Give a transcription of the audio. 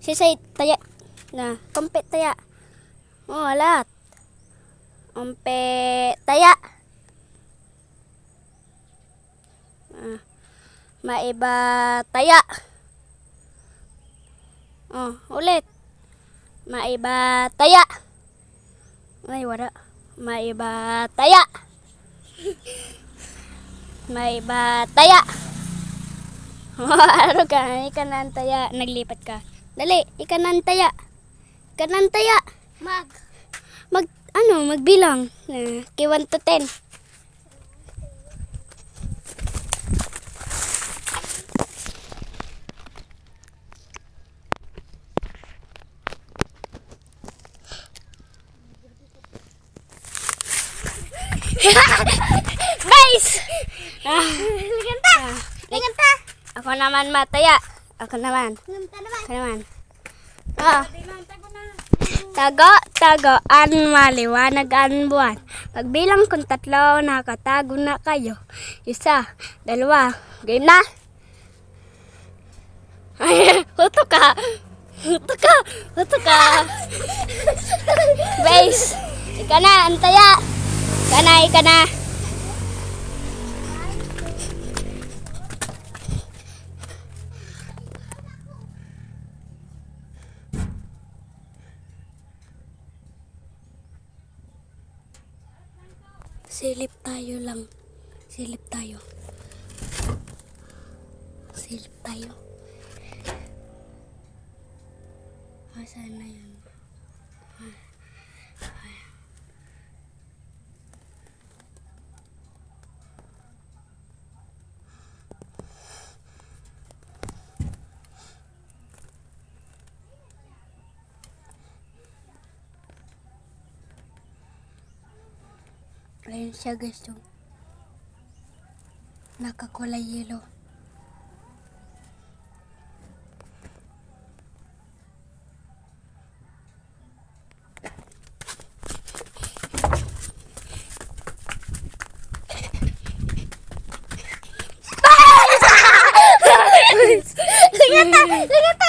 Sisay taya. Na, kumpi taya. Oh, alat. Kumpi taya. Maiba taya. Oh, ulit. Maiba taya. Ay, wala. Maiba taya. Maiba taya. Ano ka? Ikanan taya. Naglipat ka. Dali, ikanan taya. Ikanan taya. Magbilang. Kay 1 to 10. Guys! Liganta! Liganta! Ako naman mataya. Ako naman. Liganta naman. Ako naman. Tago, an maliwanag ang buwan. Pagbilang kung 3, nakatago na kayo. 1, 2, game na. Ay, huto ka. Huto ka. Base, ika na, antaya. Ika na. Silip tayo lang. Silip tayo. Saan na yun? Ayun siya guys, yung nakakulay yellow. Ligata!